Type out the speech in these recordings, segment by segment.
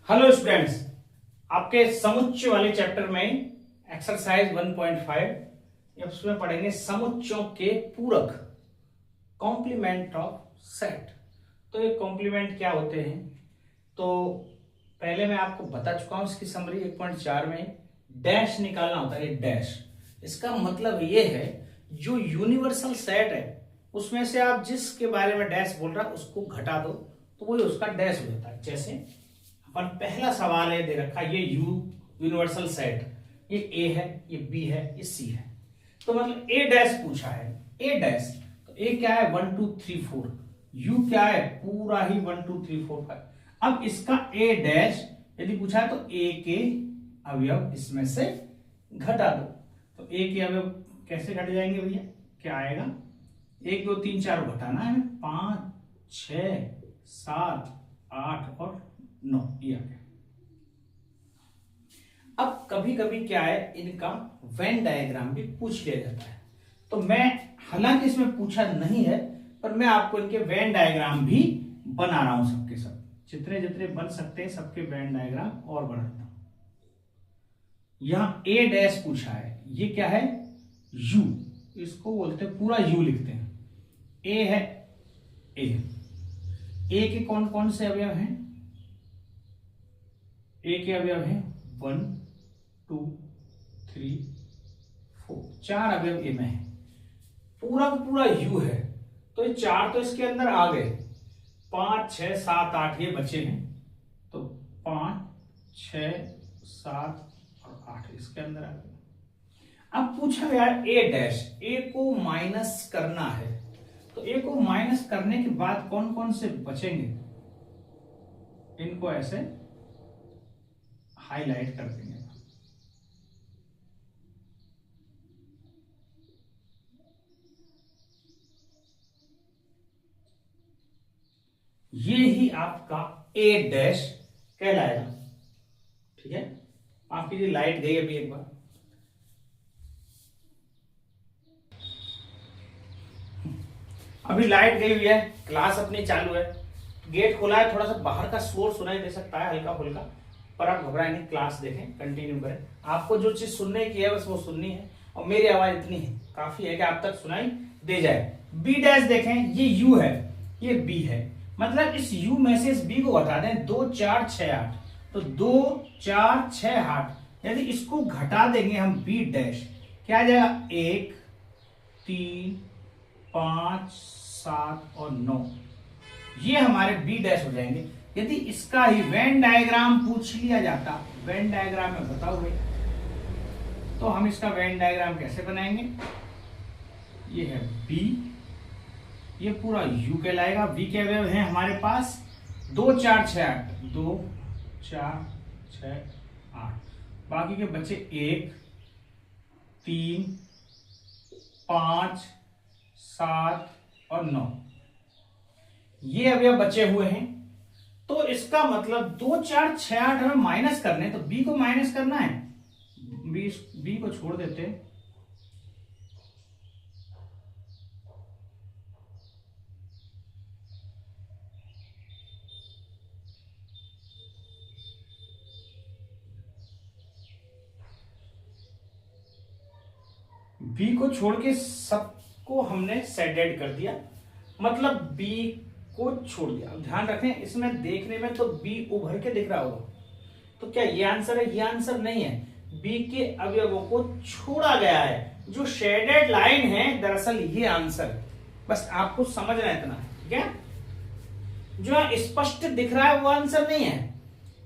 Hello students, आपके समुच्चय वाले चैप्टर में एक्सरसाइज 1.5 उसमें पढ़ेंगे समुच्चयों के पूरक, कॉम्प्लीमेंट ऑफ सेट। तो ये कॉम्प्लीमेंट क्या होते हैं, तो पहले मैं आपको बता चुका हूं इसकी समरी 1.4 में। डैश निकालना होता है, डैश। इसका मतलब ये है जो यूनिवर्सल सेट है उसमें से आप जिसके बारे में डैश बोल रहा है उसको घटा दो तो वही उसका डैश हो जाता है। जैसे अपन पहला सवाल है दे रखा, ये यू यूनिवर्सल सेट, ये ए है, ये बी है, ये सी है। तो मतलब ए डैश पूछा है, ए डैश, तो ए क्या है 1 2 3 4, यू क्या है पूरा ही 1 2 3 4 5। अब इसका ए डैश यदि पूछा है तो ए के अवयव इसमें से घटा दो। तो ए के अवयव कैसे घट जाएंगे भैया, क्या आएगा 1 2 3 4 घटाना है, 5 6 7 8 और 9 ये आ गया। अब कभी कभी क्या है इनका वेन डायग्राम भी पूछ लिया जाता है, तो मैं हालांकि इसमें पूछा नहीं है पर मैं आपको इनके वेन डायग्राम भी बना रहा हूं, सबके सब जितने जितने बन सकते हैं सबके वेन डायग्राम और बनाता हूं। यहां ए डैश पूछा है, ये क्या है यू, इसको बोलते हैं पूरा यू लिखते हैं। ए है, ए के कौन कौन से अवयव हैं, ए के अवयव हैं 1 2 3 4, 4 अवयव ए में है, पूरा का पूरा यू है। तो ये 4 तो इसके अंदर आ गए, 5 6 7 8 ये बचे हैं, तो 5 6 7 और 8 इसके अंदर आ गए। अब पूछा गया ए डैश, ए को माइनस करना है, तो ए को माइनस करने के बाद कौन कौन से बचेंगे इनको ऐसे हाईलाइट कर देंगे। ये ही आपका ए डैश कहलाएगा। ठीक है, आपकी लाइट गई अभी एक बार। अभी लाइट गई हुई है, क्लास अपनी चालू है, गेट खोला है, थोड़ा सा बाहर का शोर सुनाई दे सकता है हल्का फुल्का, पर आप घबराएं नहीं, क्लास देखें, कंटिन्यू करें। आपको जो चीज सुनने की है बस वो सुननी है, और मेरी आवाज इतनी है काफी है कि आप तक सुनाई दे जाए। बी डैश देखें, ये यू है, ये बी है, मतलब इस यू में से इस बी को घटा दें, 2 4 6 8, तो 2 4 6 8, यदि इसको घटा देंगे हम बी डैश, क्या आ जाएगा 1 3 5 7 और 9, ये हमारे बी डैश हो जाएंगे। यदि इसका ही वेन डायग्राम पूछ लिया जाता, वेन डायग्राम में बताओ भाई, तो हम इसका वेन डायग्राम कैसे बनाएंगे, ये है बी, ये पूरा यू कहलाएगा, बी के अवयव हैं हमारे पास 2 4 6 8, 2 4 6 8, बाकी के बच्चे 1 3 5 7 और 9, ये अवयव बचे हुए हैं। तो इसका मतलब 2 4 6 8 हमें माइनस करने, तो बी को माइनस करना है, बी को छोड़ देते, बी को छोड़ के सबको हमने सेडेड कर दिया, मतलब बी को छोड़ दिया। अब ध्यान रखें इसमें देखने में तो बी उभर के दिख रहा होगा, तो क्या ये आंसर है, ये आंसर नहीं है, बी के अवयवों को छोड़ा गया है, जो शेडेड लाइन है दरअसल ये आंसर है। बस आपको समझना इतना है, ठीक है, जो स्पष्ट दिख रहा है वो आंसर नहीं है,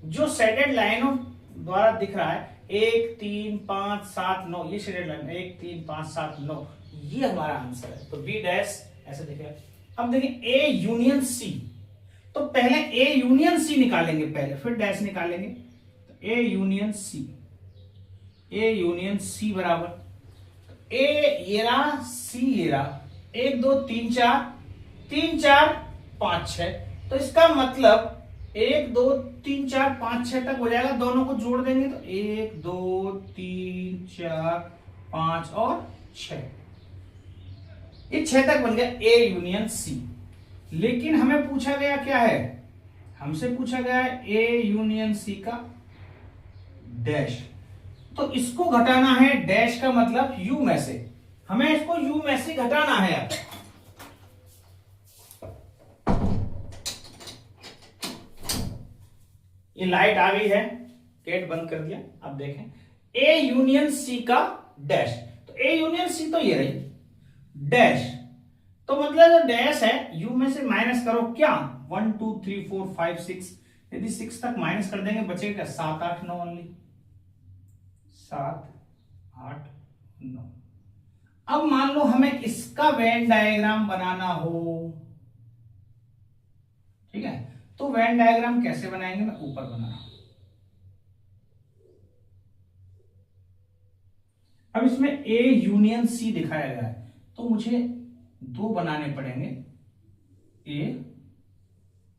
जो शेडेड लाइनों द्वारा दिख रहा है 1 3 5 7 9, ये शेडेड लाइन 1 3 5 7 9, ये हमारा आंसर है। तो बी डैश ऐसे दिखेगा। अब देखिए ए यूनियन सी, तो पहले ए यूनियन सी निकालेंगे पहले, फिर डैश निकालेंगे। तो A union C, A union C बराबर ए ये रहा सी ये रहा, 1 2 3 4 3 4 5 6, तो इसका मतलब 1 2 3 4 5 6 तक हो जाएगा, दोनों को जोड़ देंगे तो 1 2 3 4 5 और 6, ये 6 तक बन गया ए यूनियन सी। लेकिन हमें पूछा गया क्या है, हमसे पूछा गया है ए यूनियन सी का डैश, तो इसको घटाना है, डैश का मतलब यू में से, हमें इसको यू में से घटाना है अब। ये लाइट आ गई है, गेट बंद कर दिया। अब देखें ए यूनियन सी का डैश, तो ए यूनियन सी तो ये रही, डैश तो मतलब जो डैश है यू में से माइनस करो क्या, 1 2 3 4 5 6, यदि 6 तक माइनस कर देंगे बचेगा 7 8 9 ओनली, 7 8 9। अब मान लो हमें इसका वेन डायग्राम बनाना हो, ठीक है, तो वेन डायग्राम कैसे बनाएंगे, मैं ऊपर बना रहा हूं। अब इसमें ए यूनियन सी दिखाया गया है, तो मुझे दो बनाने पड़ेंगे, ए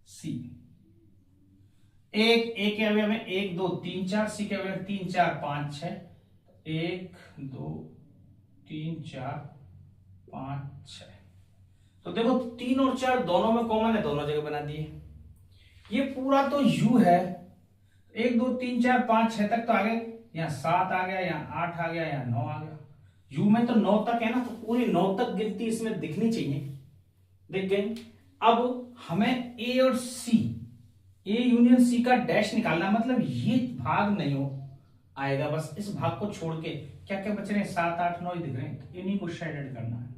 सी, एक के अवयव में 1 2 3 4, सी के अवयव 3 4 5 6, 1 2 3 4 5 6। तो देखो 3 और 4 दोनों में कॉमन है, दोनों जगह बना दिए। ये पूरा तो u है, 1 2 3 4 5 6 तक तो आ गए, यहाँ 7 आ गया, यहाँ 8 आ गया, यहाँ 9 आ गया। u में तो 9 तक है ना, तो पूरी 9 तक गिनती इसमें दिखनी चाहिए, दिख गई। अब हमें a और c, a यूनियन c का डैश निकालना, मतलब ये भाग नहीं हो आएगा, बस इस भाग को छोड़ के क्या क्या बच रहे हैं, 7 8 9 ही दिख रहे हैं, तो इन्हीं को शेडेड करना है।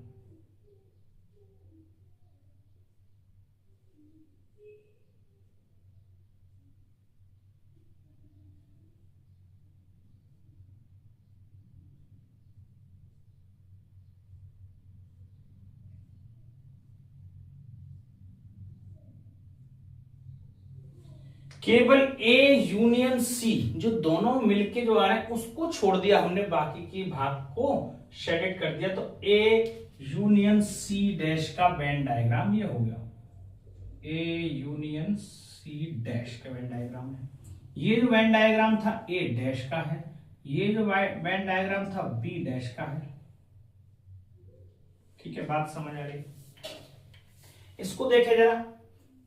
केवल ए यूनियन सी जो दोनों मिलके जो आ रहे हैं उसको छोड़ दिया हमने, बाकी की भाग को शेडेड कर दिया, तो ए यूनियन सी डैश का वेन डायग्राम ये हो गया, ए यूनियन सी डैश का वेन डायग्राम है। ये जो वेन डायग्राम था ए डैश का है, ये जो वेन डायग्राम था बी डैश का है। ठीक है, बात समझ आ रही। इसको देखे जरा,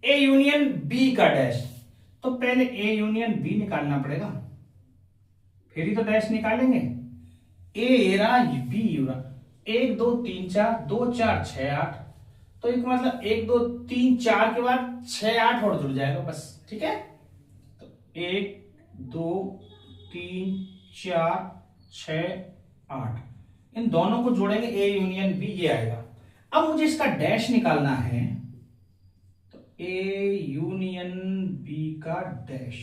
ए यूनियन बी का डैश, तो पहले ए यूनियन बी निकालना पड़ेगा, फिर ही तो डैश निकालेंगे। ए रहा बी रहा, 1 2 3 4 2 4 6 8, तो एक मतलब 1 2 3 4 के बाद 6 8 और जुड़ जाएगा बस, ठीक है। तो 1 2 3 4 6 8, इन दोनों को जोड़ेंगे, ए यूनियन बी ये आएगा। अब मुझे इसका डैश निकालना है, ए यूनियन बी का डैश,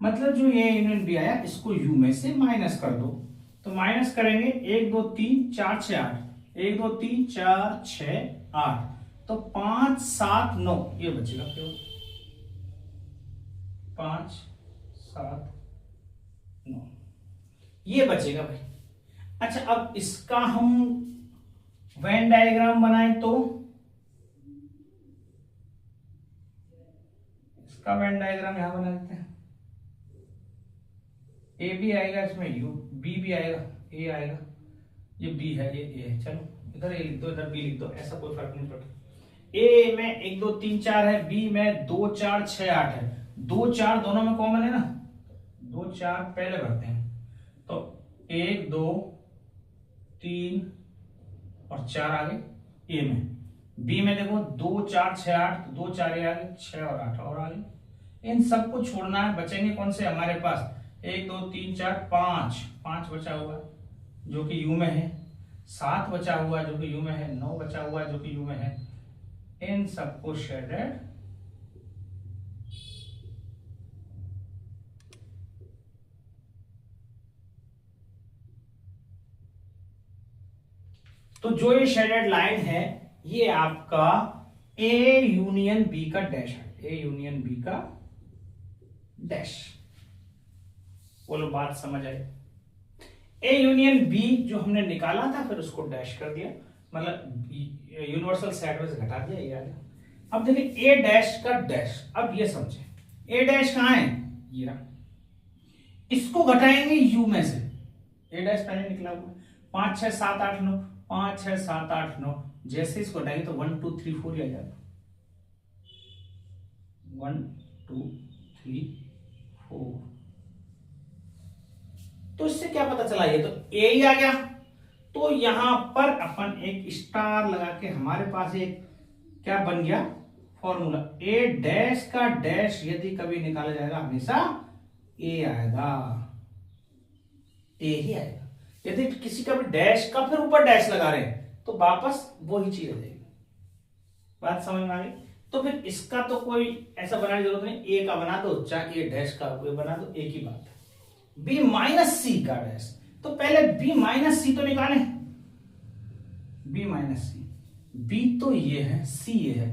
मतलब जो ए यूनियन बी आया इसको यू में से माइनस कर दो, तो माइनस करेंगे 1 2 3 4 6 8, 1 2 3 4 6 8, तो 5 7 9 ये बचेगा, क्यों 5 7 9 ये बचेगा भाई। अच्छा, अब इसका हम वेन डायग्राम बनाए, तो इसका वेन डायग्राम यहां बना देते हैं, ए भी आएगा इसमें, यू बी भी आएगा, ए आएगा, ये बी है, ये ए है, चलो इधर ए लिख दो, इधर बी लिख दो, ऐसा कोई फर्क नहीं पड़ता। ए में 1 2 3 4 है, बी में 2 4 6 8 है, 2 4 दोनों में कॉमन है ना, 2 4 पहले भरते हैं, तो 1 2 3 और 4 आ गए ए में। बी में देखो 2 4 6 8, 2 4 आ गए, 6 और 8 और आ गए। इन सबको छोड़ना है, बचेंगे कौन से हमारे पास, 1 2 3 4 5, 5 बचा हुआ है जो कि यू में है, 7 बचा हुआ है जो कि यू में है, 9 बचा हुआ है जो कि यू में है। इन सबको शेडेड तो जो ये शेडेड लाइन है ये आपका ए यूनियन बी का डैश है, ए यूनियन बी का डैश। बोलो बात समझ आई। ए यूनियन बी जो हमने निकाला था फिर उसको डैश कर दिया, मतलब यूनिवर्सल सेट में से घटा दिया, ये आ गया। अब देखिए ए डैश का डैश, अब ये समझे ए डैश कहां है, ये रहा, इसको घटाएंगे यू में से, ए डैश पहले निकला हुआ 5 6 7 8 9, 5 6 7 8 9, जैसे इसको घटाएंगे तो 1 2 3 4 ही आ जाएगा, 1 2 3 4। तो इससे क्या पता चला, ये तो ए ही आ गया। तो यहां पर अपन एक स्टार लगा के हमारे पास एक क्या बन गया फॉर्मूला, ए डैश का डैश यदि कभी निकाला जाएगा हमेशा ए आएगा, ए ही आएगा। यदि किसी का भी डैश का फिर ऊपर डैश लगा रहे हैं तो वापस वही चीज आ जाएगी। बात समझ में आ गई। तो फिर इसका तो कोई ऐसा बनाने की जरूरत नहीं, ए का बना दो चाहे ए डैश का कोई बना दो, एक ही बात है। बी माइनस सी का डैश, तो पहले बी माइनस सी तो निकाले, बी माइनस सी, बी तो ये है सी ये है,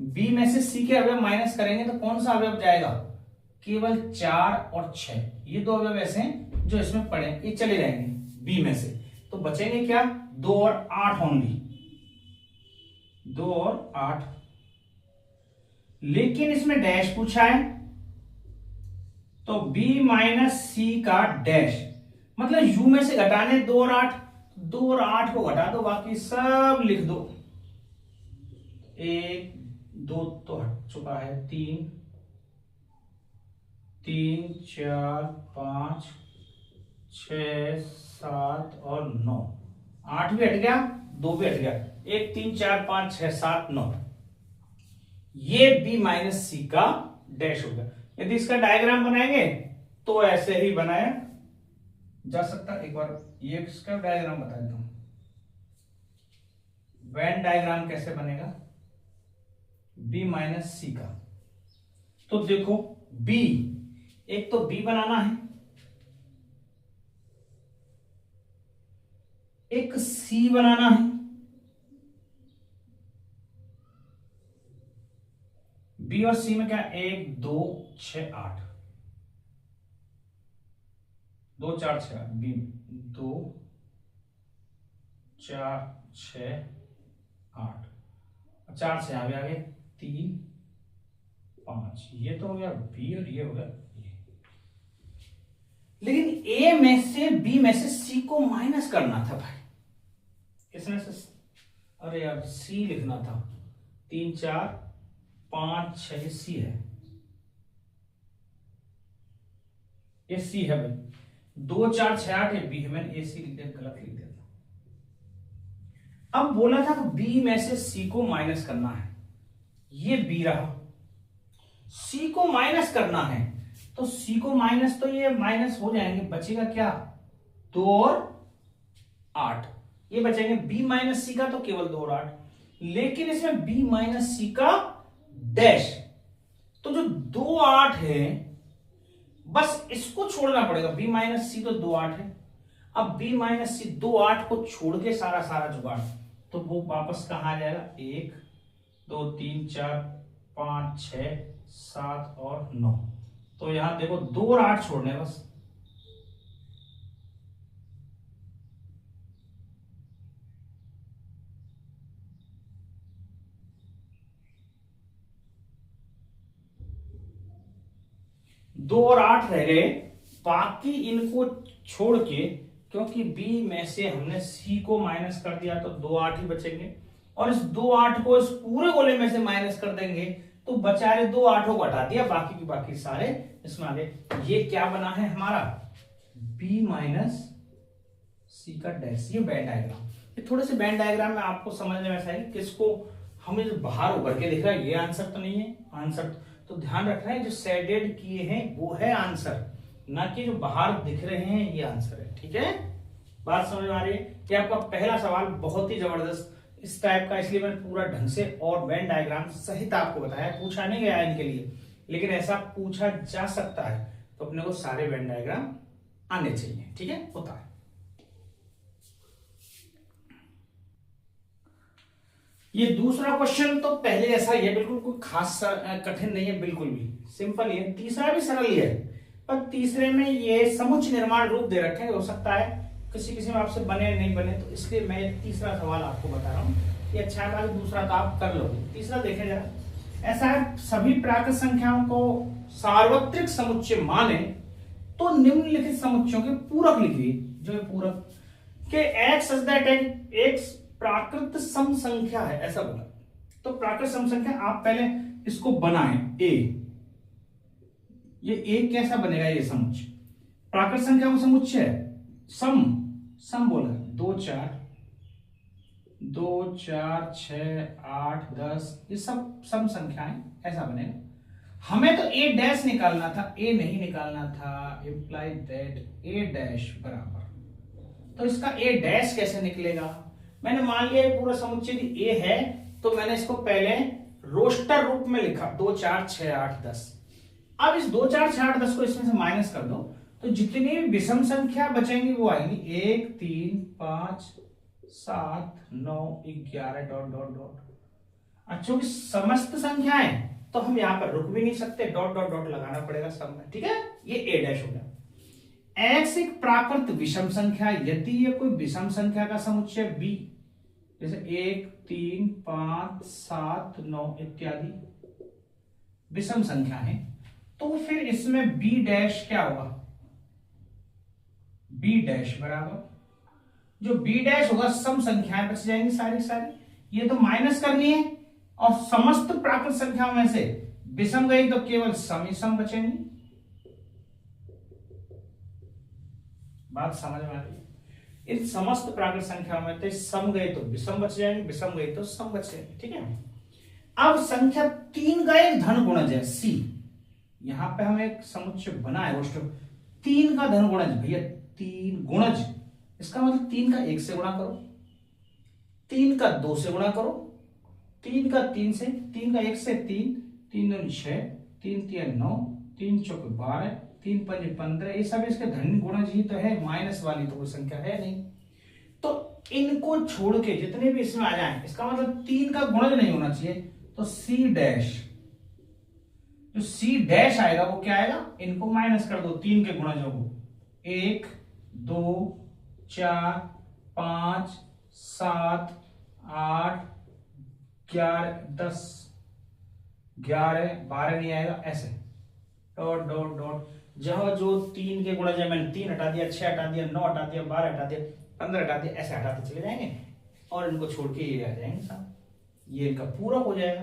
बी में से सी के अवयव माइनस करेंगे तो कौन सा अवयव जाएगा, केवल 4 और 6, ये दो अवयव ऐसे हैं जो इसमें पड़े, ये चले जाएंगे बी में से, तो बचेंगे क्या 2 और 8 ओनली, 2 और 8। लेकिन इसमें डैश पूछा है तो b माइनस सी का डैश मतलब u में से घटाने 2 और 8, 2 और 8 को घटा दो, बाकी सब लिख दो। 1 2 तो हट चुका है, 3 3 4 5 6 7 और 9, 8 भी हट गया 2 भी हट गया, 1 3 4 5 6 7 9, ये b माइनस सी का डैश होगा। यदि इसका डायग्राम बनाएंगे तो ऐसे ही बनाया जा सकता है। एक बार ये इसका डायग्राम बता देता हूं, वेन डायग्राम कैसे बनेगा b माइनस सी का। तो देखो b, एक तो b बनाना है, एक c बनाना है, बी और सी में क्या 1 2 6 8, 2 4 6 8, बी 2 4 6 8, 4 से आगे 3 5, ये तो हो गया बी और ये हो गया ए। लेकिन ए में से बी में से सी को माइनस करना था भाई, इसमें से अरे यार सी लिखना था, 3 4 5 6 सी है, ये सी है भाई, 2 4 6 8 है बी है, मैंने ए सी लिख दिया, गलत लिख दिया था। अब बोला था कि बी में से सी को माइनस करना है, ये बी रहा, सी को माइनस करना है तो सी को माइनस तो ये माइनस हो जाएंगे, बचेगा क्या 2 और 8, ये बचेंगे बी माइनस सी का तो केवल 2 और 8। लेकिन इसमें बी माइनस सी का डैश, तो जो 2 8 है बस इसको छोड़ना पड़ेगा, b माइनस सी तो 2 8 है, अब b माइनस सी 2 8 को छोड़ के सारा जुगाड़, तो वो वापस कहां आ जाएगा 1 2 3 4 5 6 7 और 9, तो यहां देखो 2 और 8 छोड़ने बस, दो और 8 रह गए, बाकी इनको छोड़ के, क्योंकि b में से हमने c को माइनस कर दिया तो 2 8 ही बचेंगे, और इस 2 8 को इस पूरे गोले में से माइनस कर देंगे तो बचारे 2 8 को हटा दिया, बाकी की बाकी सारे इसमें आ गए। ये क्या बना है हमारा b माइनस सी का डैश, ये बैंड डायग्राम। ये थोड़े से बैंड डायग्राम में आपको समझने में ऐसा है कि किसको हमें जो बाहर उभर के दिख रहा है ये आंसर तो नहीं है, आंसर तो ध्यान रखना है जो शेडेड किए हैं वो है आंसर, ना कि जो बाहर दिख रहे हैं ये आंसर है। ठीक है, बात समझ में आ रही है। ये आपका पहला सवाल बहुत ही जबरदस्त इस टाइप का, इसलिए मैंने पूरा ढंग से और वेन डायग्राम सहित आपको बताया, पूछा नहीं गया इनके लिए, लेकिन ऐसा पूछा जा सकता है, तो अपने को सारे वेन डायग्राम आने चाहिए। ठीक है, होता है। ये दूसरा क्वेश्चन तो पहले ऐसा ही है, बिल्कुल कोई खास कठिन नहीं है, बिल्कुल भी सिंपल ही है। तीसरा भी सरल ही है, पर तीसरे में ये समुच्चय निर्माण रूप दे रखे हैं, हो सकता है किसी किसी में आपसे बने नहीं बने, तो इसलिए मैं तीसरा सवाल आपको बता रहा हूँ। ये अच्छा है, दूसरा तो आप कर लोगे। तीसरा देखें जरा, ऐसा है सभी प्राकृत संख्याओं को सार्वत्रिक समुच्चय माने तो निम्नलिखित समुच्चयों के पूरक लिखिए। जो है पूरक के एक्स एक्स प्राकृत सम संख्या है, ऐसा बोला। तो प्राकृत सम संख्या आप पहले इसको बनाएं, ए ये एक कैसा बनेगा, ये समुच्चय प्राकृत संख्या का समुच्चय है। सम सम बोला 2 4 6 8 10, ये सब सम संख्याएं, ऐसा बनेगा। हमें तो ए डैश निकालना था, ए नहीं निकालना था, इंप्लाई दैट ए डैश बराबर, तो इसका ए डैश कैसे निकलेगा। मैंने मान लिया ये पूरा समुच्चय ए है, तो मैंने इसको पहले रोस्टर रूप में लिखा 2 4 6 8 10। अब इस 2 4 6 8 10 को इसमें से माइनस कर दो, तो जितनी भी विषम संख्या बचेंगी वो आएंगी 1 3 5 7 9 11 डॉट डॉट डॉट। अच्छा, समस्त संख्याएं, तो हम यहां पर रुक भी नहीं सकते, डॉट डॉट डॉट लगाना पड़ेगा सब में, ठीक है। ये ए डैश हो गया। एक्स एक प्राकृत विषम संख्या यदि ये कोई विषम संख्या का समुच्चय बी, जैसे 1 3 5 7 9 इत्यादि विषम संख्या है, तो फिर इसमें बी डैश क्या होगा, बी डैश बराबर, जो बी डैश होगा सम संख्याएं बच जाएंगी सारी सारी, ये तो माइनस करनी है, और समस्त प्राकृत संख्याओं में से विषम गई तो केवल सम ही सम बचेंगी। बात समझ में आ रही है। इन समस्त प्राकृत संख्याओं में तो सम गए तो विषम बच जाएंगे, विषम गए तो सम बच जाएंगे, ठीक है। अब संख्या 3 का एक धन गुणज है सी, यहां पे हम एक समुच्चय बना है रोस्टर, 3 का धन गुणज, भैया 3 गुणज, इसका मतलब 3 का 1 से गुणा करो, 3 का 2 से गुणा करो, 3 का 3 से, 3 का 1 से 3, 3 2 6, 3 3 9, 3 4 12, 3 5 15, ये सब इसके धन गुणज ही तो है, माइनस वाली तो कोई संख्या है नहीं। तो इनको छोड़ के जितने भी इसमें आ जाए, इसका मतलब 3 का गुणज नहीं होना चाहिए, तो सी डैश, जो सी डैश आएगा वो क्या आएगा, इनको माइनस कर दो 3 के गुणजों को, 1 2 4 5 7 8 11 10 11 12 नहीं आएगा, ऐसे डॉट डॉट डॉट, जहां जो 3 के गुणज है मैंने 3 हटा दिया, 6 हटा दिया, 9 हटा दिया, 12 हटा दिया, 15 हटा दिया, ऐसे हटाते चले जाएंगे और इनको छोड़ के ये आ जाएंगे साहब, ये इनका पूरा हो जाएगा।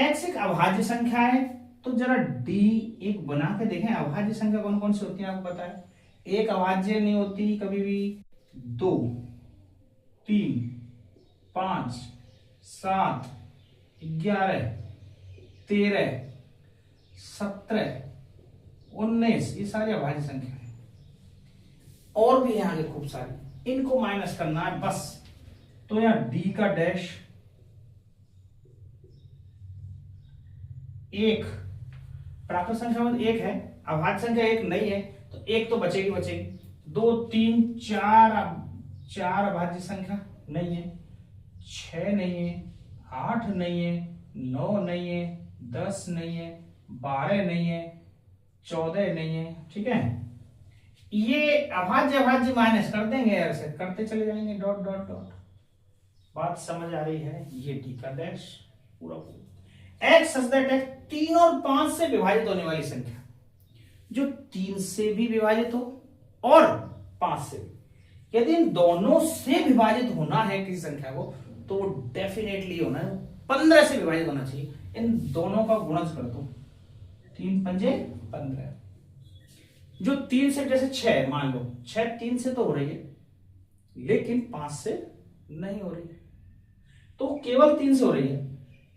एक्स एक अभाज्य संख्या है, तो जरा डी एक बना के देखें, अभाज्य संख्या कौन कौन सी होती है आपको पता है। एक अभाज्य नहीं होती कभी भी 2 3 5 7 11 13 17 19, ये सारी अभाज्य संख्या है, और भी यहां के खूब सारी, इनको माइनस करना है बस। तो यहां डी का डैश 1, प्राकृत संख्या में 1 है, अभाज्य संख्या 1 नहीं है, तो 1 तो बचेगी बचेगी, 2 3 4 अभाज्य संख्या नहीं है, 6 नहीं है, 8 नहीं है, 9 नहीं है, 10 नहीं है, 12 नहीं है, 14 नहीं है, ठीक है। ये अभाज्य माइनस कर देंगे, ऐसे करते चले जाएंगे डॉट डॉट डॉट। बात समझ आ रही है। ये डी का डैश पूरा पूरा। एक्स सच दैट एक्स 3 और 5 से विभाजित होने वाली संख्या, जो 3 से भी विभाजित हो और 5 से भी, यदि इन दोनों से विभाजित होना है किसी संख्या को, तो वो डेफिनेटली होना है 15 से विभाजित होना चाहिए। इन दोनों का गुणज कर दो, 3 पंजे 15, जो 3 से, जैसे 6 मान लो, 6 3 से तो हो रही है लेकिन 5 से नहीं हो रही है, तो केवल 3 से हो रही है।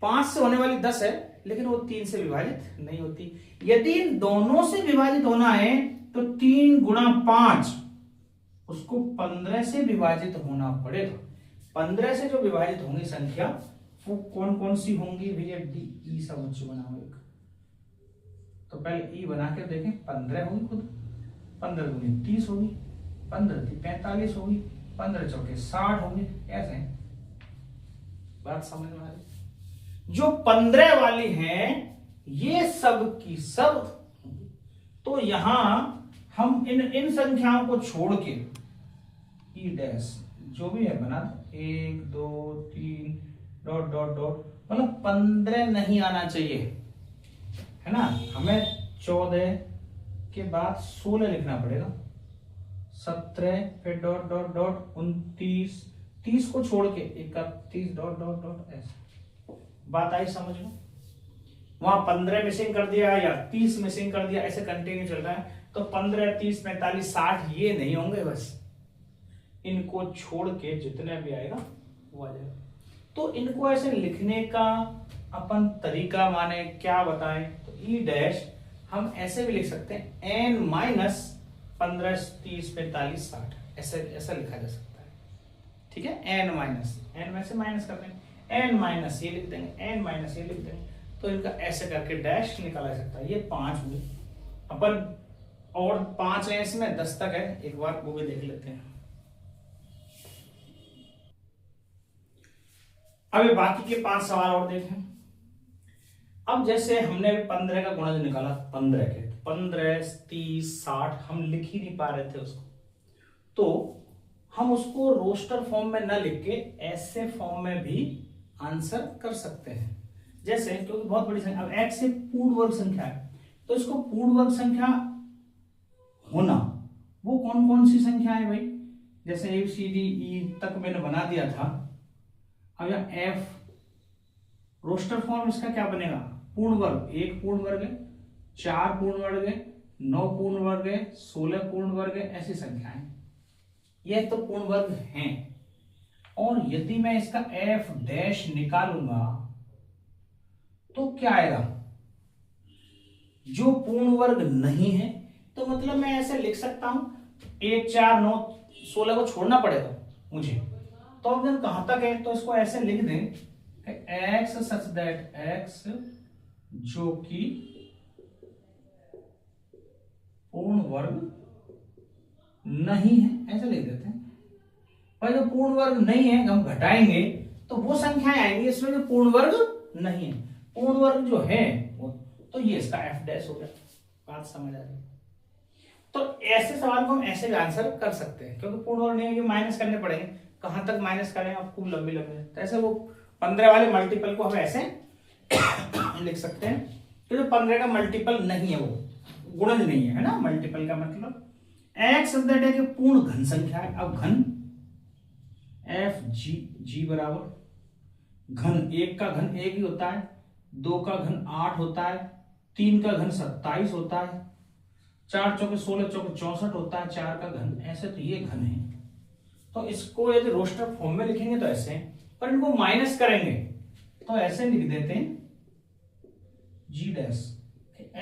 5 से होने वाली 10 है लेकिन वो 3 से विभाजित नहीं होती। यदि इन दोनों से विभाजित होना है तो 3 गुणा 5 उसको 15 से विभाजित होना पड़ेगा। 15 से जो विभाजित होंगी संख्या वो कौन कौन सी होंगी भैया, डी ई समुच्चय बनाओ एक। तो पहले ई बना के देखें, 15 होगी खुद, 15 दूनी 30 होगी, 15 थी 45 होगी, 15 चौके 60 होंगे, ऐसे बात समझ में आ रही। जो 15 वाली हैं ये सब की सब, तो यहां हम इन संख्याओं को छोड़ के ई डैश जो भी है बना दो, 1 2 3 डॉट डॉट डॉट, मतलब 15 नहीं आना चाहिए, है ना। हमें 14 के बाद 16 लिखना पड़ेगा, 17 फिर डॉट डॉट डॉट 29, 30 को छोड़ के 31 डॉट डॉट डॉट, ऐसे। बात आई समझ में। वहां 15 मिसिंग कर दिया या 30 मिसिंग कर दिया, ऐसे कंटिन्यू चल रहा है। तो 15, 30, 45, 60 ये नहीं होंगे, बस इनको छोड़ के जितने भी आएगा वो आ जाएगा। तो इनको ऐसे लिखने का अपन तरीका माने क्या बताएं, तो ई डैश हम ऐसे भी लिख सकते हैं एन माइनस 15, 30, 45, 60, ऐसे ऐसा लिखा जा सकता है। ठीक है, एन माइनस, एन में से माइनस कर देंगे, एन माइनस ये लिख देंगे, एन माइनस ये लिख देंगे, तो इनका ऐसे करके डैश निकाला जा सकता है। ये 5 हुए अपन, और 5 है इसमें, 10 तक है, एक बार वो भी देख लेते हैं। अभी बाकी के 5 सवाल और देखें। अब जैसे हमने 15 का गुणज निकाला, 15 के 15, 30, 60 हम लिख ही नहीं पा रहे थे उसको, तो हम उसको रोस्टर फॉर्म में न लिख के ऐसे फॉर्म में भी आंसर कर सकते हैं। जैसे क्योंकि बहुत बड़ी संख्या, अब x एक पूर्ण वर्ग संख्या है, तो इसको पूर्ण वर्ग संख्या होना वो कौन कौन सी संख्या है भाई, जैसे ए सी डी ई तक मैंने बना दिया था। अब यहाँ f रोस्टर फॉर्म इसका क्या बनेगा, पूर्ण वर्ग, 1 पूर्ण वर्ग है, 4 पूर्ण वर्ग है, 9 पूर्ण वर्ग है, 16 पूर्ण वर्ग है, ऐसी संख्याएं, यह तो पूर्ण वर्ग हैं। और यदि मैं इसका f डैश निकालूंगा तो क्या आएगा, जो पूर्ण वर्ग नहीं है, तो मतलब मैं ऐसे लिख सकता हूं 1, 4, 9, 16 को छोड़ना पड़ेगा मुझे, तो अब जब कहां तक है, तो इसको ऐसे लिख दें x सच दैट x जो कि पूर्ण वर्ग नहीं है, ऐसे लिख देते हैं भाई। जो पूर्ण वर्ग नहीं है हम घटाएंगे तो वो संख्याएं आएंगी इसमें जो पूर्ण वर्ग नहीं है, पूर्ण वर्ग जो है वो, तो ये इसका f डैश हो गया। बात समझ आ रही है? तो ऐसे सवाल को हम ऐसे भी आंसर कर सकते हैं, क्योंकि पूर्ण वर्ग नहीं है, माइनस करने पड़ेंगे, कहां तक माइनस करें आप, खूब लंबी लंबी, तो ऐसे वो 15 वाले मल्टीपल को हम ऐसे लिख सकते हैं, तो जो 15 का मल्टीपल नहीं है वो गुणज नहीं है ना, मल्टीपल का मतलब x है कि पूर्ण घन संख्या है। अब घन f g बराबर घन, 1 का घन 1 ही होता है, 2 का घन 8 होता है, 3 का घन 27 होता है, 4 चौके 16, चौके 64 होता है, 4 का घन, ऐसे तो ये घन है। तो इसको यदि रोस्टर फॉर्म में लिखेंगे तो ऐसे, पर इनको माइनस करेंगे तो ऐसे लिख देते हैं G dash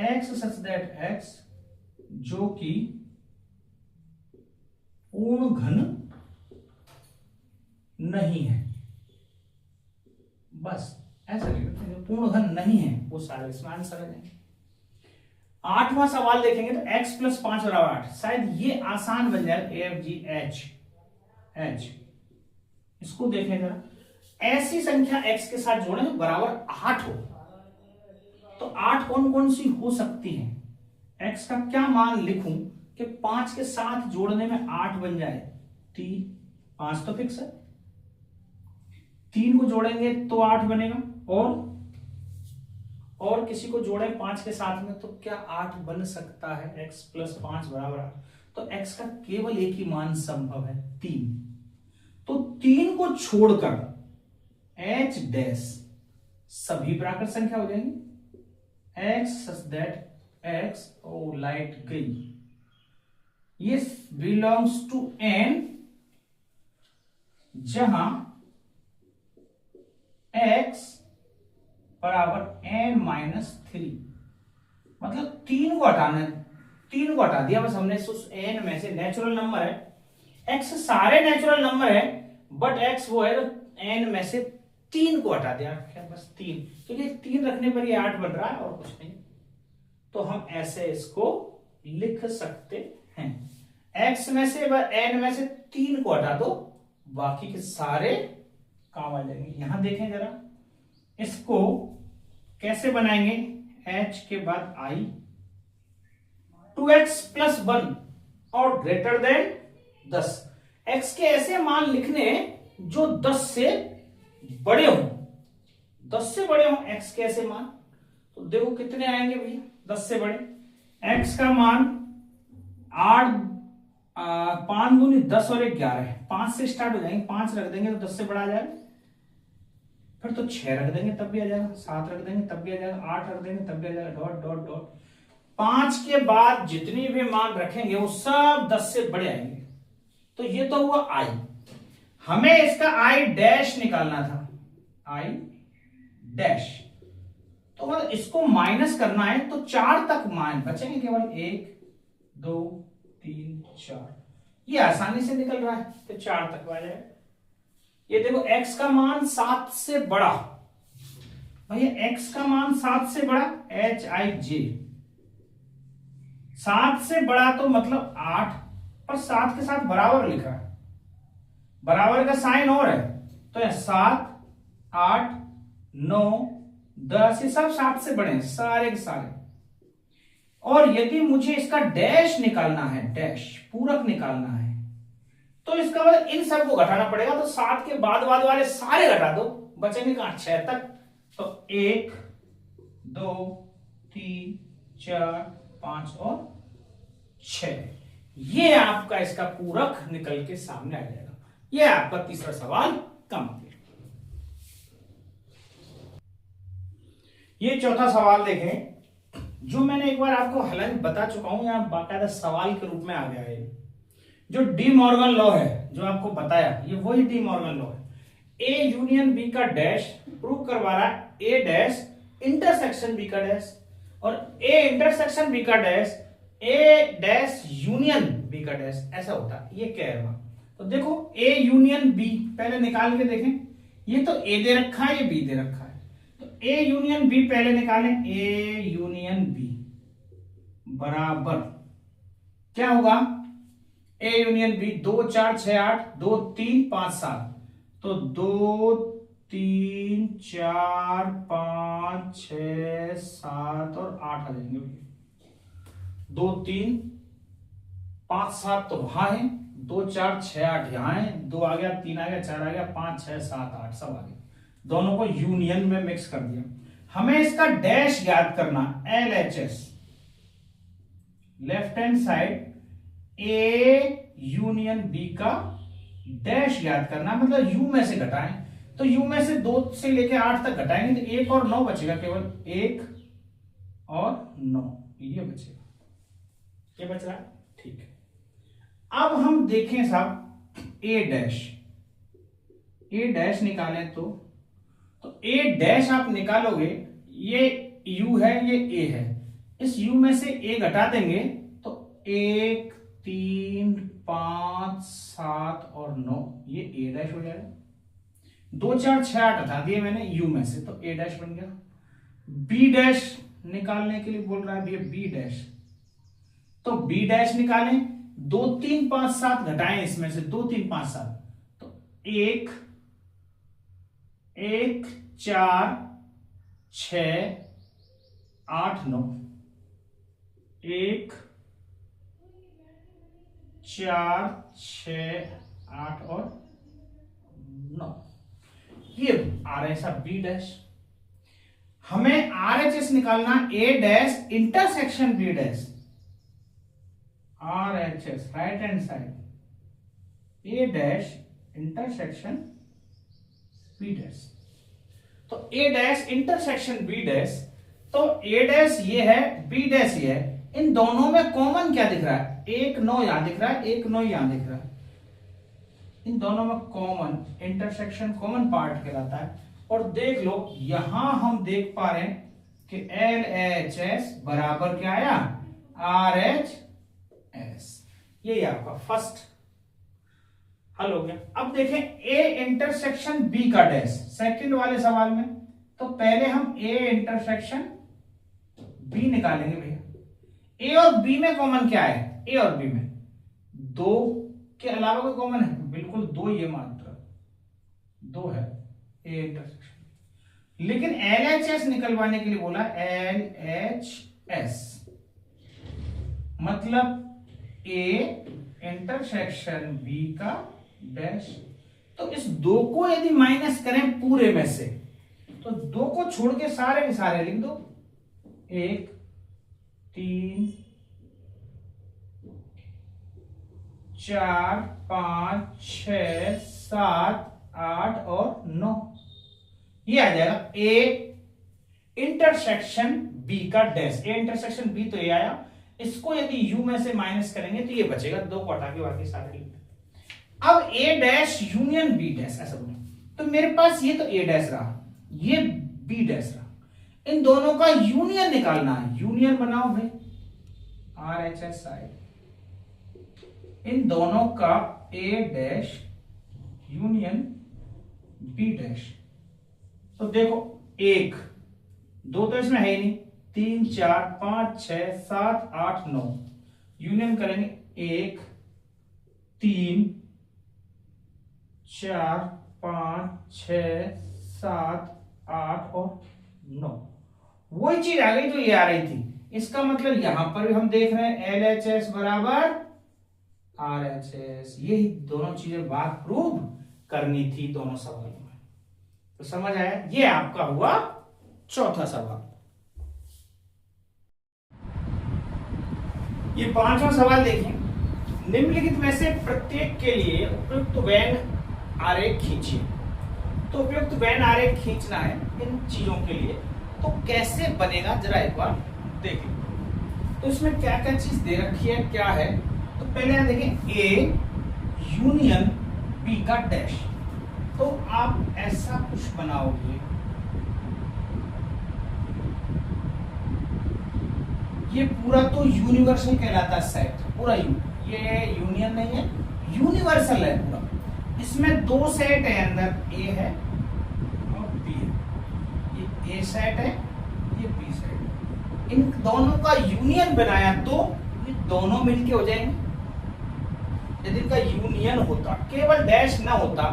x such that x जो कि पूर्ण घन नहीं है, बस ऐसा लिख देते हैं, पूर्ण घन नहीं है वो सारे इसमें आंसर आ जाएंगे। 8वां सवाल देखेंगे तो x प्लस 5 बराबर 8, शायद ये आसान बन जाए, एफ जी एच एच, इसको देखें जरा, ऐसी संख्या x के साथ जोड़ें जो बराबर 8 हो, तो 8 कौन कौन सी हो सकती है, x का क्या मान लिखूं कि 5 के साथ जोड़ने में 8 बन जाए, 3, 5 तो फिक्स है, 3 को जोड़ेंगे तो 8 बनेगा, और किसी को जोड़े 5 के साथ में तो क्या 8 बन सकता है, x प्लस 5 बराबर 8, तो x का केवल एक ही मान संभव है, 3, तो 3 को छोड़कर h डैश सभी प्राकृत संख्या हो जाएंगी, x such that x, oh light गई, ये बिलोंग्स टू n जहां x बराबर n-3, मतलब 3 को हटाना है, 3 को हटा दिया बस हमने उस n में से, नेचुरल नंबर है, x सारे नेचुरल नंबर है, बट x वो है तो n में से 3 को हटा दिया, क्या बस 3, क्योंकि 3 रखने पर ये 8 बन रहा है और कुछ नहीं, तो हम ऐसे इसको लिख सकते हैं, x में से n में से 3 को हटा दो, बाकी के सारे काम आ जाएंगे। यहां देखें जरा, इसको कैसे बनाएंगे, h के बाद i, 2x प्लस 1 और ग्रेटर देन 10, x के ऐसे मान लिखने जो 10 से बड़े हो, 10 से बड़े हो x के ऐसे मान, तो देखो कितने आएंगे भैया 10 से बड़े, x का मान 8, 5 दूनी 10 और 11 है, 5 से स्टार्ट हो जाएंगे, 5 रख देंगे तो 10 से बड़ा आ जाएगा, फिर तो 6 रख देंगे तब भी आ जाएगा, 7 रख देंगे तब भी आ जाएगा, 8 रख देंगे तब भी आ जाएगा, डॉट डॉट डॉट। 5 के बाद जितनी भी मान रखेंगे वो सब 10 से बड़े आएंगे। तो ये तो हुआ आई। हमें इसका आई डैश निकालना था, आई डैश। तो मतलब इसको माइनस करना है तो 4 तक मान बचेंगे केवल, 1 2 3 4। ये आसानी से निकल रहा है, तो 4 तक आ जाए। ये देखो x का मान 7 से बड़ा, भैया x का मान 7 से बड़ा, Hij 7 से बड़ा तो मतलब 8, पर 7 के साथ बराबर लिखा है, बराबर का साइन और है, तो 7 8 9 10 ये सब 7 से बड़े हैं सारे के सारे। और यदि मुझे इसका डैश निकालना है, डैश पूरक निकालना है, तो इसका मतलब इन सब को घटाना पड़ेगा। तो 7 के बाद वाले सारे घटा दो, बचेंगे कहां 6 तक। तो 1 2 3 4 5 और 6, ये आपका इसका पूरक निकल के सामने आ जाएगा। ये आपका तीसरा सवाल कंप्लीट। ये चौथा सवाल देखें, जो मैंने एक बार आपको हालांकि बता चुका हूं, यहां बाकायदा सवाल के रूप में आ गया है। जो डी मॉर्गन लॉ है जो आपको बताया, ये वही डी मॉर्गन लॉ है। ए यूनियन बी का डैश प्रूव करवा रहा है, ए डैश इंटरसेक्शन बी का डैश, और ए इंटरसेक्शन बी का डैश ए डैश यूनियन बी का डैश, ऐसा होता है। ये क्या है? तो देखो ए यूनियन बी पहले निकाल के देखें। ये तो ए दे रखा है, ये बी दे रखा है, तो ए यूनियन बी पहले निकालें। ए यूनियन बी बराबर क्या होगा? ए यूनियन बी 2 4 6 8 2 3 5 7, तो 2 3 4 5 6 7 और 8 आ जाएंगे। 2 3 5 7 तो वहां है, 2 4 6 8 यहां है, 2 आ गया 3 आ गया 4 आ गया 5 6 7 8 सब आ गया। दोनों को यूनियन में मिक्स कर दिया। हमें इसका डैश ज्ञात करना, LHS left hand side A union B का डैश ज्ञात करना, मतलब यू में से घटाएं। तो यू में से 2 से लेके 8 तक घटाएंगे तो 1 और 9 बचेगा, केवल 1 और 9 ये बचेगा। ये बच रहा है, ठीक है। अब हम देखें साहब ए डैश निकालें तो ए डैश आप निकालोगे, ये यू है ये ए है, इस यू में से ए घटा देंगे तो 1 3 5 7 और 9 ये ए डैश हो जाएगा। 2 4 6 8 हटा दिए मैंने यू में से, तो ए डैश बन गया। बी डैश निकालने के लिए बोल रहा है भैया बी डैश, तो बी डैश निकालें। 2 3 5 7 घटाएं इसमें से, 2 3 5 7, तो 1 1 4 6 8 9, 1 4 6 8 और 9, ये आ रहा है सब बी डैश। हमें RHS निकालना, A dash intersection B dash, RHS right hand side, A dash intersection B dash. तो A dash intersection B dash, तो ए डैश ये है, बी डैश ये है। इन दोनों में कॉमन क्या दिख रहा है? 1 9 यहां दिख रहा है, 1 9 यहां दिख रहा है। इन दोनों में कॉमन इंटरसेक्शन कॉमन पार्ट कहलाता है। और देख लो यहां हम देख पा रहे हैं कि LHS बराबर क्या आया? RHS। ये आपका फर्स्ट हल हो गया। अब देखें ए इंटरसेक्शन बी का डैश सेकंड वाले सवाल में, तो पहले हम ए इंटरसेक्शन बी निकालेंगे भैया। ए और बी में कॉमन क्या है? ए और बी में 2 के अलावा कोई कॉमन है? बिल्कुल 2 ये मात्र 2 है ए इंटरसेक्शन। लेकिन LHS निकलवाने के लिए बोला, LHS मतलब ए इंटरसेक्शन बी का डैश। तो इस 2 को यदि माइनस करें पूरे में से, तो 2 को छोड़ के सारे के सारे लिख दो। 1 3 4 5 6 7 8 और 9, ये आ जाएगा ए इंटरसेक्शन बी का डैश। ए इंटरसेक्शन बी तो ये आया, इसको यदि यू में से माइनस करेंगे तो ये बचेगा, दो को हटा के बाकी सारे लिख दें। अब ए डैश यूनियन बी डैश ऐसा बोलो, तो मेरे पास ये तो ए डैश रहा, ये बी डैश रहा, इन दोनों का यूनियन निकालना है। यूनियन बनाओ भाई, आर एच एस आई, इन दोनों का ए डैश यूनियन बी डैश। तो देखो एक दो तो इसमें है ही नहीं, 3 4 5 6 7 8 9, यूनियन करेंगे 1 3 4 5 6 7 8 और 9, वही चीज आ गई जो ये आ रही थी। इसका मतलब यहां पर भी हम देख रहे हैं एल एच एस बराबर आर एच एस, यही दोनों चीजें बात प्रूव करनी थी दोनों सवालों में। तो समझ आया, ये आपका हुआ चौथा सवाल। ये पांचवा सवाल देखिए, निम्नलिखित में से प्रत्येक के लिए उपयुक्त वेन आरेख खींचिए। तो उपयुक्त वेन आरेख खींचना है इन चीजों के लिए, तो कैसे बनेगा जरा एक बार देखिए। तो इसमें क्या क्या चीज दे रखी है, क्या है, तो पहले हम देखें ए यूनियन बी का डैश। तो आप ऐसा कुछ बनाओगे, ये पूरा तो यूनिवर्सल कहलाता है सेट, पूरा ये यूनियन नहीं है, यूनिवर्सल है पूरा। इसमें दो सेट है, अंदर ए है और बी है, ये ए सेट है, ये बी सेट है। इन दोनों का यूनियन बनाया तो ये दोनों मिलके हो जाएंगे। यदि इनका यूनियन होता, केवल डैश ना होता,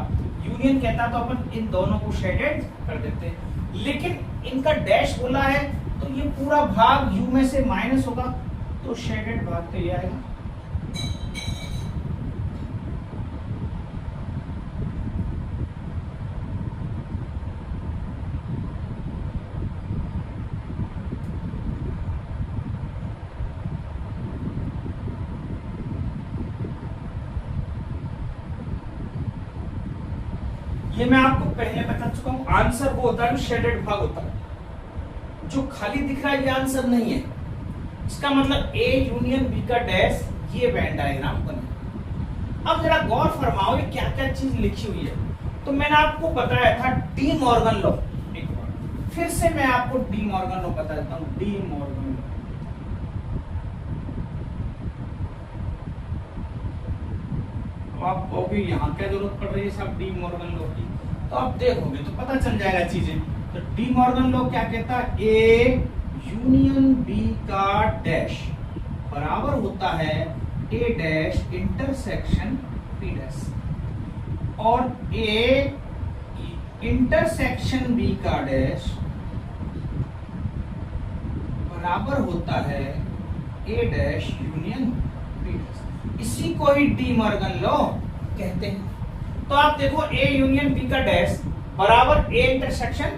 यूनियन कहता तो अपन इन दोनों को शेडेड कर देते, लेकिन इनका डैश बोला है तो ये पूरा भाग यू में से माइनस होगा, तो शेडेड भाग तो ये आएगा। ये मैं आपको पहले बता चुका हूं, आंसर वो होता है जो शेडेड भाग होता है। जो खाली दिख रहा है ये आंसर नहीं है, इसका मतलब ए यूनियन बी का डैश, ये वेन डायग्राम बना। अब जरा गौर फरमाओ ये क्या क्या चीज लिखी हुई है। तो मैंने आपको बताया था डी मॉर्गन लॉ, एक बार फिर से मैं आपको डी मॉर्गन लॉ बता देता हूं। डी मॉर्गन लॉ, आप कहोगे यहाँ क्या जरूरत पड़ रही है सब डी मॉर्गन लॉ की, तो आप देखोगे तो पता चल जाएगा चीजें। तो डी मॉर्गन लॉ क्या कहता है, ए यूनियन बी का डैश बराबर होता है ए डैश इंटरसेक्शन बी डैश, और ए इंटरसेक्शन बी का डैश बराबर होता है ए डैश यूनियन बी डैश। इसी को ही डी मॉर्गन लॉ कहते हैं। तो आप देखो ए यूनियन बी का डैश बराबर A intersection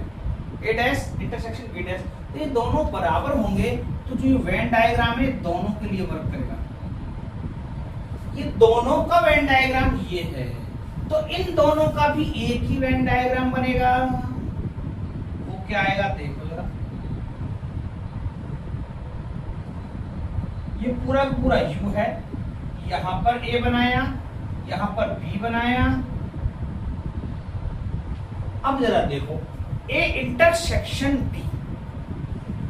A dash intersection B dash, तो ये दोनों बराबर होंगे तो जो वेन डायग्राम है दोनों के लिए वर्क करेगा। ये दोनों का वेन डायग्राम ये है, तो इन दोनों का भी एक ही वेन डायग्राम बनेगा। वो क्या आएगा देखो जरा, ये पूरा पूरा यू है, यहां पर ए बनाया, यहां पर बी बनाया। अब जरा देखो A intersection B,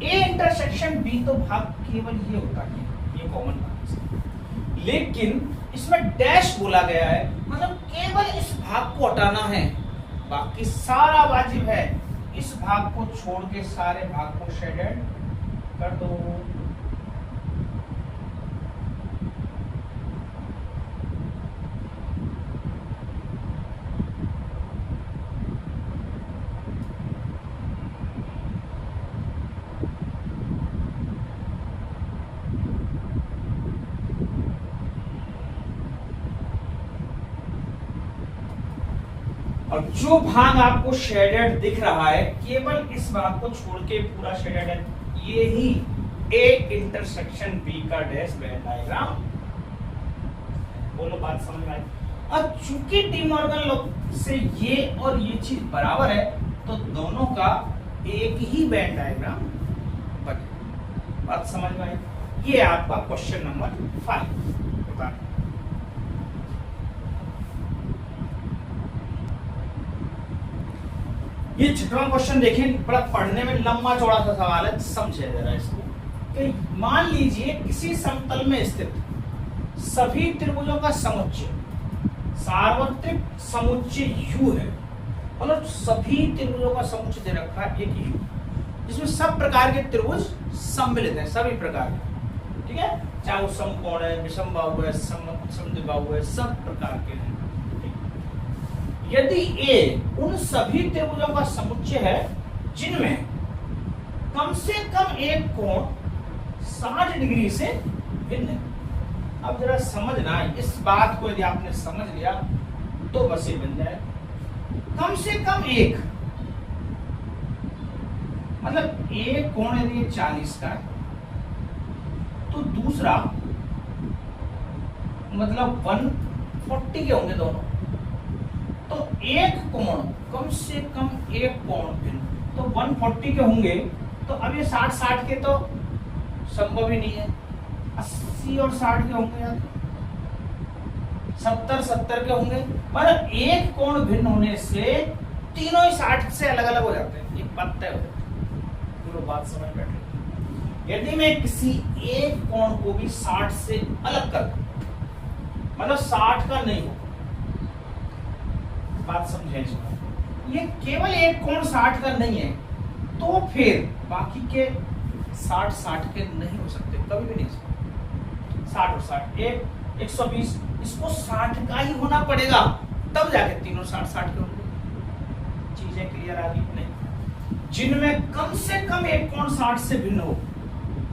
A intersection B तो भाग केवल ये होता है, ये कॉमन भाग है, लेकिन इसमें डैश बोला गया है, मतलब केवल इस भाग को हटाना है, बाकी सारा वाजिब है। इस भाग को छोड़ के सारे भाग को शेडेड कर दो। और जो भाग आपको शेडेड दिख रहा है, केवल इस भाग को छोड़ के पूरा शेडेड है, ये ही ए इंटरसेक्शन बी का डैश वेन डायग्राम। बोलो बात समझ में आई। अब चूंकि डी मॉर्गन लॉ से ये और ये चीज बराबर है, तो तो दोनों का एक ही वेन डायग्राम बने। बात समझ में आई? ये आपका क्वेश्चन नंबर 5 बता। ये 6वां क्वेश्चन देखें, बड़ा पढ़ने में लंबा चौड़ा सा सवाल है, समझे जरा इसको। कि मान लीजिए किसी समतल में स्थित सभी त्रिभुजों का समुच्चय सार्वत्रिक समुच्चय U है, मतलब सभी त्रिभुजों का समुच्चय दे रखा है एक U, जिसमें सब प्रकार के त्रिभुज सम्मिलित हैं, सभी प्रकार के, ठीक है, चाहे वो समकोण है, विषमबाहु है, समद्विबाहु है, सब प्रकार के हैं। यदि A उन सभी त्रिभुजों का समुच्चय है जिनमें कम से कम एक कोण 60 डिग्री से भिन्न है। अब जरा समझना, इस बात को यदि आपने समझ लिया तो बस ये बन जाए। कम से कम एक, मतलब एक कोण यदि 40 का है तो दूसरा मतलब 140 के होंगे दोनों। तो एक कोण कम से कम एक कोण भिन्न, तो 140 के होंगे। तो अब ये 60 के तो संभव ही नहीं है। 80 और 60 के होंगे यार, 70 के होंगे। मतलब एक कोण भिन्न होने से तीनों ही 60 से अलग अलग हो जाते हैं, ये बात तय हो जाती है। पूरा बात समझ बैठे। यदि मैं किसी एक कोण को भी 60 से अलग कर दूं, मतलब 60 का नहीं हो, बात समझे इसको, ये केवल एक कोण 60 का नहीं है तो फिर बाकी के 60 के नहीं हो सकते, कभी भी नहीं हो सकते। 60 और 60 एक 120, इसको 60 का ही होना पड़ेगा, तब जाके तीनों 60 के होंगे। चीजें क्लियर आ गई? नहीं। जिनमें कम से कम एक कोण 60 से भिन्न हो,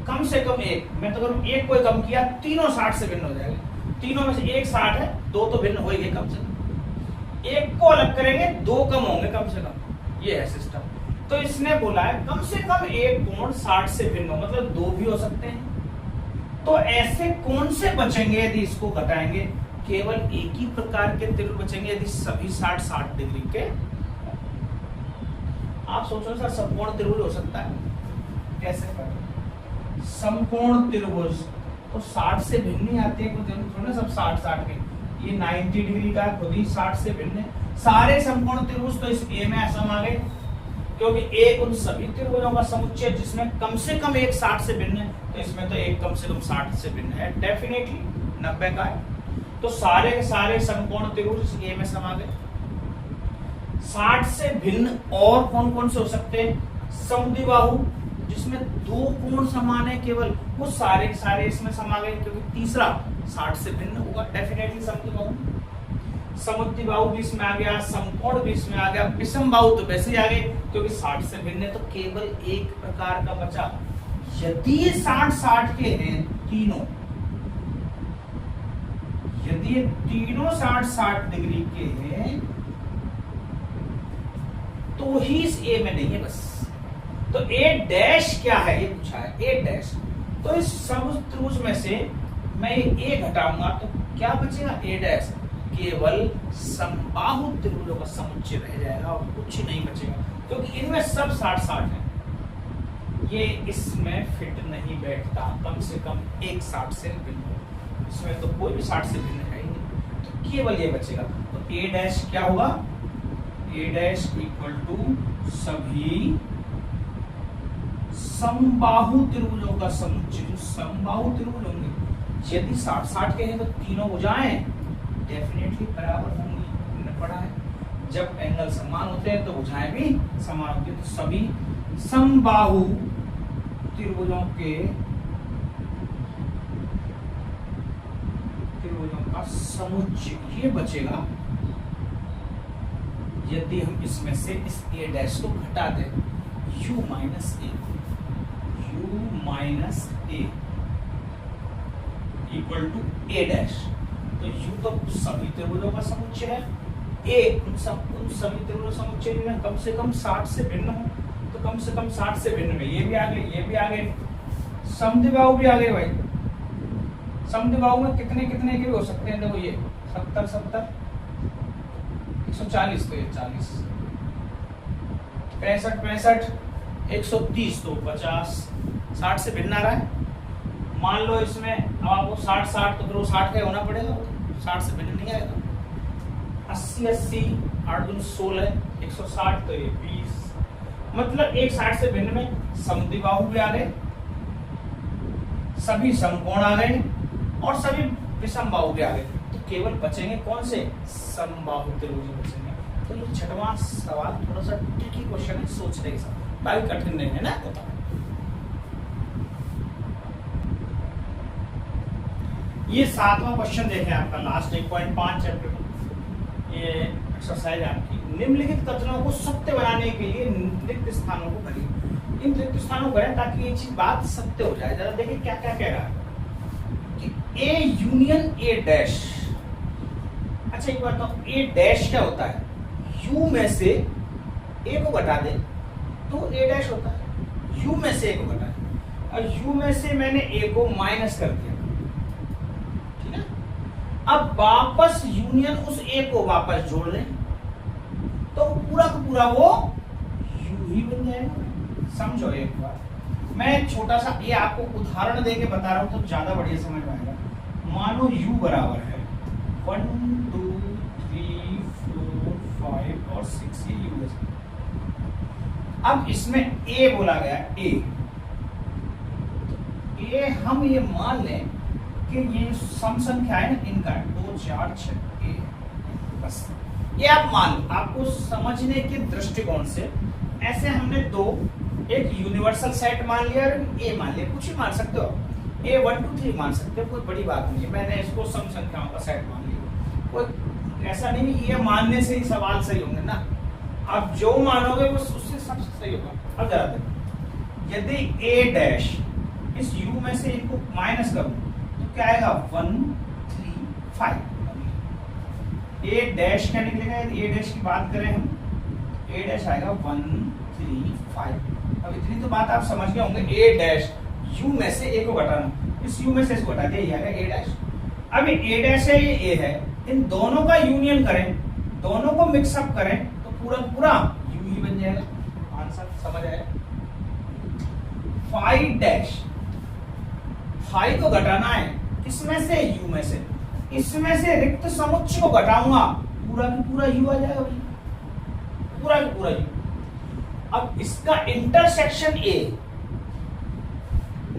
कम से कम एक, मैं तो करूं एक कोई कम किया, तीनों 60 से भिन्न हो जाएंगे। तीनों में से एक 60 है, दो तो भिन्न हो ही कम से कम। एक को अलग करेंगे, दो कम होंगे कम से कम, ये है सिस्टम। तो इसने बोला है कम से कम एक कोण 60 से भिन्न हो, मतलब दो भी हो सकते हैं। तो ऐसे कोण से बचेंगे यदि इसको घटाएंगे, केवल एक ही प्रकार के त्रिभुज बचेंगे यदि सभी 60 डिग्री के। आप सोचो सर, समकोण त्रिभुज हो सकता है कैसे? समकोण त्रिभुज तो 60 से भिन्न ही आते हैं, कुछ थोड़ा सब 60 के। ये 90 डिग्री का खुद ही 60 से भिन्न है। सारे समकोण त्रिभुज तो इस ए में सम आ गए, क्योंकि एक उन सभी त्रिभुजों का समुच्चय जिसमें कम से कम एक 60 से भिन्न है, तो इसमें तो एक कम से कम 60 से भिन्न है, डेफिनेटली 90 का है। तो सारे के सारे समकोण त्रिभुज ए में समा गए। 60 से भिन्न और कौन कौन से हो सकते हैं? समद्विबाहु, जिसमें दो कोण समान है केवल, वो सारे के सारे इसमें समा गए, क्योंकि तीसरा 60 से भिन्न होगा, डेफिनेटली समद्विबाहु। समद्विबाहु भी इसमें आ गया, समकोण भी इसमें आ गया, विषमबाहु तो वैसे ही आ गए क्योंकि 60 से भिन्न है। तो केवल एक प्रकार का बचा, यदि 60 के हैं तीनों, यदि ये तीनों 60 डिग्री के हैं तो ही इस ए में नहीं है बस। तो ए डैश क्या है ये पूछा है, ए डैश। तो इस समत्रिभुज में से मैं ए घटाऊंगा तो क्या बचेगा? ए डैश। केवल समबाहु त्रिभुजों का समुच्चय रह जाएगा और कुछ ही नहीं बचेगा, क्योंकि इनमें सब 60 है। ये इसमें फिट नहीं बैठता, कम से कम एक 60 से भिन्न हो। इसमें तो कोई भी 60 से भिन्न है ही नहीं, तो केवल ये बचेगा। तो ए डैश क्या होगा? ए डैश इक्वल टू सभी समबाहु त्रिभुजों का समुच्चय। जो समबाहु त्रिभुज होंगे यदि 60 के हैं तो तीनों भुजाएं डेफिनेटली बराबर होंगी, हमने पढ़ा है। जब एंगल समान होते हैं तो भुजाएं भी समान होती है। तो सभी समबाहु त्रिभुजों का समुच्चय ये बचेगा यदि हम इसमें से इस ए डैश को घटा दें, u minus A equal to A dash. तो u तो सभी त्रिभुजों का समुच्चय है, ए उन सभी त्रिभुजों समुच्चय में कम से कम 60 से भिन्न हो, तो कम से कम 60 से भिन्न में ये भी आ गए, ये भी आ गए, समद्विबाहु भी आ गए भाई। समद्विबाहु में कितने कितने के भी हो सकते हैं? देखो ये 70 140, तो ये 40, 65 130 तो 50 60 से भिन्न आ रहा है। मान लो इसमें अब आपको 60 तो फिर वो 60 का होना पड़ेगा, 60 से भिन्न नहीं आएगा। 80 8 दूनी 16 160 तो ये 20, मतलब एक 60 से भिन्न में समद्विबाहु भी आ गए, सभी समकोण आ गए और सभी विषम बाहु भी आ गए। तो केवल बचेंगे कौन से? समबाहु त्रिभुज बचेंगे। तो ये छठवां सवाल थोड़ा सा ट्रिकी क्वेश्चन है, सोचने के साथ, बाकी कठिन नहीं है ना। ये 7वां क्वेश्चन देखें आपका लास्ट 1.5 चैप्टर में। ये एक्सरसाइज आपकी निम्नलिखित कथनों को सत्य बनाने के लिए रिक्त स्थानों को भरिए। इन रिक्त स्थानों को भरें ताकि ये चीज बात सत्य हो जाए। जरा देखिए क्या क्या कह रहा है कि ए यूनियन ए डैश। अच्छा एक बात बताओ, ए डैश क्या होता है? यू में से ए को घटा दे तो ए डैश होता है। यू में से ए को घटा दे और यू में से मैंने ए को माइनस कर दिया, ठीक है। अब वापस यूनियन उस ए को वापस जोड़ लें तो पूरा का पूरा वो यू ही बन जाएगा। समझो एक बार, मैं एक छोटा सा ये आपको उदाहरण देके बता रहा हूं तो ज्यादा बढ़िया समझ में आएगा। मानो u बराबर है 1 2 3 4 5 और 6, ये u है। अब इसमें a बोला गया, a हम ये मान लें कि ये सम संख्या है ना इनका 2 4 6 a, बस ये आप मान लो। आपको समझने के दृष्टिकोण से ऐसे हमने दो, एक यूनिवर्सल सेट मान लिया और ए मान लिया, कुछ भी मान सकते हो, a 1 2 3 मान सकते हो, कोई बड़ी बात नहीं है। मैंने इसको सम संख्याओं का सेट मान लिया, कोई ऐसा नहीं ये मानने से ही सवाल सही होंगे ना। आप जो मानोगे वो उससे सबसे सही होगा। अब जरा देखो, यदि a डैश इस u में से इनको माइनस करूं तो क्या आएगा? 1 3 5। a डैश क्या निकलेगा? यदि a डैश की बात करें हम, a डैश आएगा 1 3 5। अब इतनी तो बात आप समझ गए होंगे, a डैश u में से a को घटाना, इस u में से इसको घटा दिया, ये आएगा a डैश। अब ये a डैश है, ये a है, इन दोनों का यूनियन करें, दोनों को मिक्सअप करें तो पूरा पूरा u ही बन जाएगा। आंसर समझ आया? 5 डैश, 5 को घटाना है किसमें से? u में से। इसमें से रिक्त समुच्चय को घटाऊंगा, पूरा की पूरा u आ जाएगा भाई, पूरा की पूरा u। अब इसका इंटरसेक्शन a,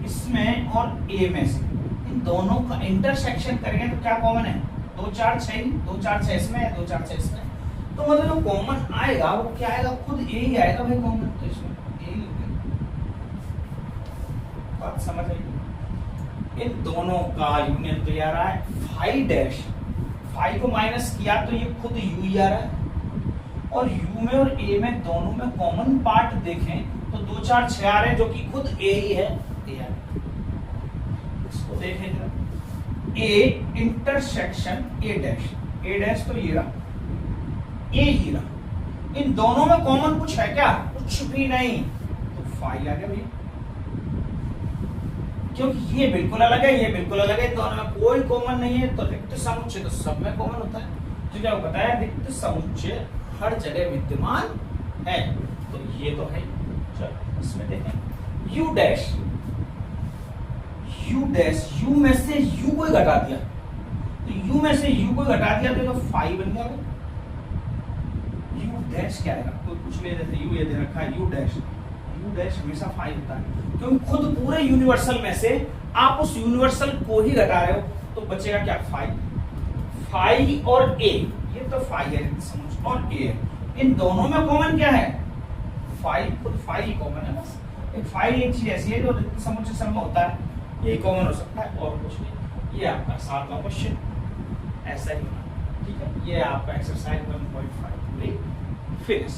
इसमें और a में से, इन दोनों का इंटरसेक्शन करेंगे तो क्या कॉमन है? 2 4 6, 2 4 6 इसमें है, 2 4 6 इसमें। तो मतलब जो कॉमन आएगा वो क्या आएगा? खुद a ही आएगा भाई कॉमन, तो इसमें a ही बात समझ आई? इन दोनों का यूनियन तो यार है 5 डैश, 5 को माइनस किया तो ये खुद u ही आ रहा है, और u में और a में दोनों में कॉमन पार्ट देखें तो 2 4 6 आ रहे हैं जो कि खुद a ही है। इसको देखें जरा, a इंटरसेक्शन a डैश तो ये रहा, a ही रहा। इन दोनों में कॉमन कुछ है क्या? कुछ भी नहीं, तो 5 आ गया भैया, क्योंकि ये बिल्कुल अलग है, ये बिल्कुल अलग है, दोनों में कोई कॉमन नहीं है। तो रिक्त समुच्चय तो सब में कॉमन होता है। तो क्या बताया? रिक्त समुच्चय हर जगह विद्यमान है, तो ये तो है। चलो इसमें देखें, u डैश u में से u को घटा दिया, तो u में से u को घटा दिया तो 5 बन गया। u डैश क्या आएगा? कोई कुछ ले देते, u ये दे रखा है, u डैश हमेशा 5 होता है, क्योंकि खुद पूरे यूनिवर्सल में से आप उस यूनिवर्सल को ही घटा रहे हो, तो बचेगा क्या? 5 और a, ये तो 5 है समझ, और a है। इन दोनों में कॉमन क्या है? 5, खुद 5 ही कॉमन है बस। एक 5 एक चीज ऐसी है जो समुच्चय सब में होता है, यही कॉमन हो सकता है और कुछ नहीं। ये आपका 7वां क्वेश्चन ऐसा ही, ठीक है। ये आपका एक्सरसाइज 1.5 पूरी फिनिश।